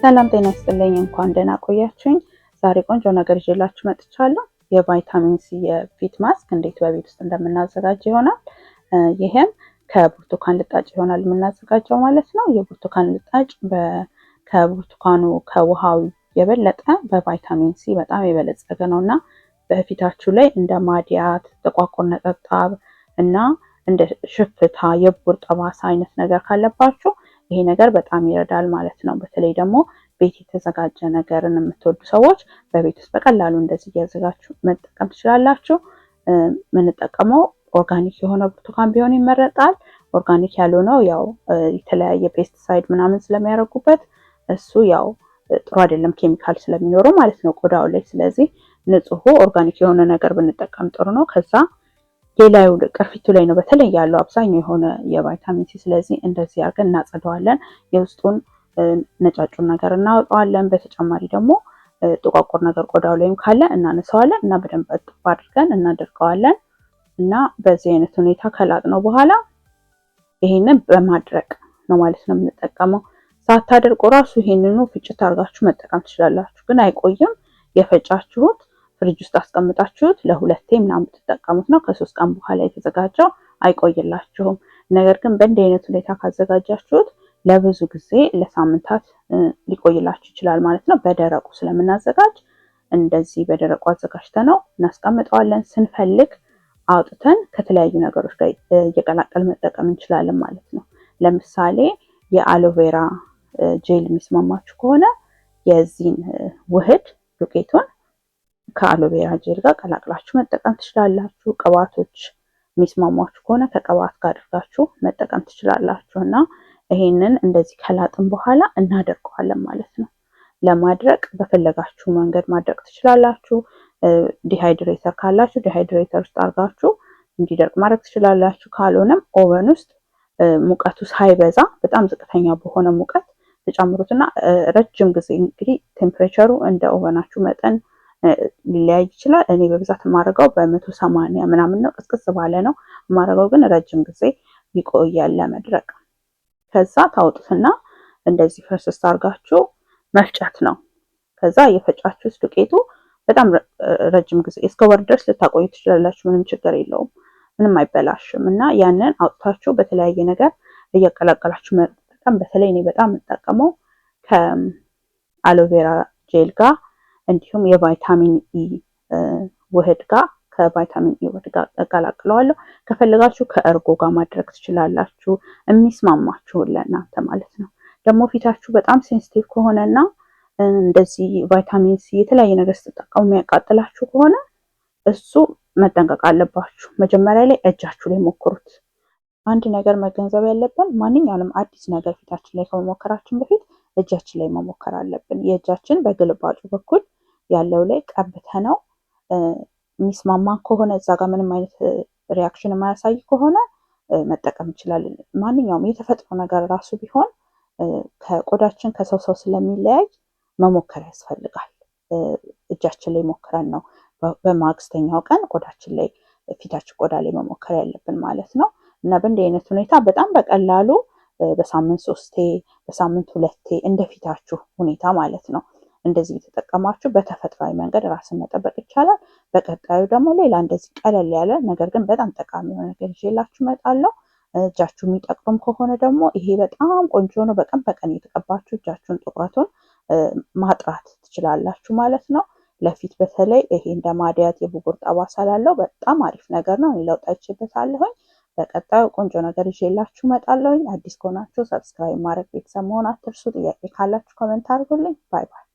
ሰላም ጤና ይስጥልኝ። እንኳን ደህና ቆያችሁኝ። ዛሬ ቆንጆ ነገር ይዤላችሁ መጥቻለሁ። የቫይታሚን ሲ የፊት ማስክ እንዴት በቤት ውስጥ እንደምናዘጋጅ ይሆናል። ይሄም ከብርቱካን ልጣጭ ይሆናል የምናዘጋጀው ማለት ነው። የብርቱካን ልጣጭ ከብርቱካኑ ከውሃው የበለጠ በቫይታሚን ሲ በጣም የበለጸገ ነውና በፊታችሁ ላይ እንደ ማዲያት፣ ጥቋቁር ነጠብጣብ እና እንደ ሽፍታ፣ የብጉር ጠባሳ አይነት ነገር ካለባችሁ ይሄ ነገር በጣም ይረዳል ማለት ነው። በተለይ ደግሞ ቤት የተዘጋጀ ነገርን የምትወዱ ሰዎች በቤት ውስጥ በቀላሉ እንደዚህ እያዘጋጃችሁ መጠቀም ትችላላችሁ። የምንጠቀመው ኦርጋኒክ የሆነ ብርቱካን ቢሆን ይመረጣል። ኦርጋኒክ ያልሆነው ያው የተለያየ ፔስቲሳይድ ምናምን ስለሚያደርጉበት እሱ ያው ጥሩ አይደለም፣ ኬሚካል ስለሚኖረው ማለት ነው ቆዳው ላይ። ስለዚህ ንጹህ ኦርጋኒክ የሆነ ነገር ብንጠቀም ጥሩ ነው። ከዛ የላዩ ቅርፊቱ ላይ ነው በተለይ ያለው አብዛኛው የሆነ የቫይታሚን ሲ። ስለዚህ እንደዚህ አድርገን እናጸደዋለን። የውስጡን ነጫጩን ነገር እናወጣዋለን። በተጨማሪ ደግሞ ጥቋቁር ነገር ቆዳው ላይም ካለ እናነሳዋለን እና በደንብ እጥብ አድርገን እናደርገዋለን እና በዚህ አይነት ሁኔታ ከላጥነው በኋላ ይሄንን በማድረቅ ነው ማለት ነው የምንጠቀመው። ሳታደርቁ ራሱ ይሄንኑ ፍጭት አድርጋችሁ መጠቀም ትችላላችሁ፣ ግን አይቆይም። የፈጫችሁት ፍሪጅ ውስጥ አስቀምጣችሁት ለሁለቴ ምናምን ብትጠቀሙት ነው። ከ3 ቀን በኋላ የተዘጋጀው አይቆይላችሁም። ነገር ግን በእንዲህ አይነት ሁኔታ ካዘጋጃችሁት ለብዙ ጊዜ ለሳምንታት ሊቆይላችሁ ይችላል ማለት ነው። በደረቁ ስለምናዘጋጅ እንደዚህ በደረቁ አዘጋጅተነው እናስቀምጠዋለን። ስንፈልግ አውጥተን ከተለያዩ ነገሮች ጋር እየቀላቀል መጠቀም እንችላለን ማለት ነው። ለምሳሌ የአሎቬራ ጄል የሚስማማችሁ ከሆነ የዚህን ውህድ ዱቄቱን ከአሎቬራ ጄል ጋር ቀላቅላችሁ መጠቀም ትችላላችሁ። ቅባቶች የሚስማማችሁ ከሆነ ከቅባት ጋር አድርጋችሁ መጠቀም ትችላላችሁ እና ይሄንን እንደዚህ ከላጥን በኋላ እናደርቀዋለን ማለት ነው። ለማድረቅ በፈለጋችሁ መንገድ ማድረቅ ትችላላችሁ። ዲሃይድሬተር ካላችሁ ዲሃይድሬተር ውስጥ አድርጋችሁ እንዲደርቅ ማድረግ ትችላላችሁ። ካልሆነም ኦቨን ውስጥ ሙቀቱ ሳይበዛ በጣም ዝቅተኛ በሆነ ሙቀት ተጨምሩትና ረጅም ጊዜ እንግዲህ ቴምፕሬቸሩ እንደ ኦቨናችሁ መጠን ሊለያይ ይችላል። እኔ በብዛት የማደርገው በ180 ምናምን ነው፣ ቅዝቅዝ ባለ ነው የማደርገው፣ ግን ረጅም ጊዜ ይቆያል ለመድረቅ። ከዛ ታውጡትና እንደዚህ ፍርስስ አድርጋችሁ መፍጨት ነው። ከዛ የፈጫችሁት ዱቄቱ በጣም ረጅም ጊዜ እስከ ወር ድረስ ልታቆዩ ትችላላችሁ። ምንም ችግር የለውም፣ ምንም አይበላሽም። እና ያንን አውጥታችሁ በተለያየ ነገር እያቀላቀላችሁ መጠቀም። በተለይ እኔ በጣም የምጠቀመው ከአሎቬራ ጄል ጋር እንዲሁም የቫይታሚን ኢ ውህድ ጋር ከቫይታሚን ኢ ውህድ ጋር እቀላቅለዋለሁ። ከፈለጋችሁ ከእርጎ ጋር ማድረግ ትችላላችሁ፣ የሚስማማችሁን ለእናንተ ማለት ነው። ደግሞ ፊታችሁ በጣም ሴንሲቲቭ ከሆነና እንደዚህ ቫይታሚን ሲ የተለያየ ነገር ስትጠቀሙ የሚያቃጥላችሁ ከሆነ እሱ መጠንቀቅ አለባችሁ። መጀመሪያ ላይ እጃችሁ ላይ ሞክሩት። አንድ ነገር መገንዘብ ያለብን ማንኛውንም አዲስ ነገር ፊታችን ላይ ከመሞከራችን በፊት እጃችን ላይ መሞከር አለብን። የእጃችን በግልባጩ በኩል ያለው ላይ ቀብተነው የሚስማማን ከሆነ እዛ ጋር ምንም አይነት ሪያክሽን የማያሳይ ከሆነ መጠቀም እንችላለን። ማንኛውም የተፈጥሮ ነገር ራሱ ቢሆን ከቆዳችን ከሰው ሰው ስለሚለያይ መሞከር ያስፈልጋል። እጃችን ላይ ሞክረን ነው በማግስተኛው ቀን ቆዳችን ላይ ፊታችን ቆዳ ላይ መሞከር ያለብን ማለት ነው። እና በእንዲህ አይነት ሁኔታ በጣም በቀላሉ በሳምንት 3ቴ በሳምንት 2ቴ እንደፊታችሁ ሁኔታ ማለት ነው እንደዚህ የተጠቀማችሁ በተፈጥሯዊ መንገድ ራስን መጠበቅ ይቻላል። በቀጣዩ ደግሞ ሌላ እንደዚህ ቀለል ያለ ነገር ግን በጣም ጠቃሚ የሆነ ነገር ይዤላችሁ እመጣለሁ። እጃችሁ የሚጠቅም ከሆነ ደግሞ ይሄ በጣም ቆንጆ ነው። በቀን በቀን እየተቀባችሁ እጃችሁን ጥቁረቱን ማጥራት ትችላላችሁ ማለት ነው። ለፊት በተለይ ይሄ እንደ ማዲያት የብጉር ጠባሳ ላለው በጣም አሪፍ ነገር ነው። እኔ ለውጥ አይቼበታለሁኝ። በቀጣዩ ቆንጆ ነገር ይዤላችሁ እመጣለሁኝ። አዲስ ከሆናችሁ ሰብስክራይብ ማድረግ ቤተሰብ መሆን አትርሱ። ጥያቄ ካላችሁ ኮሜንት አድርጉልኝ። ባይ ባይ።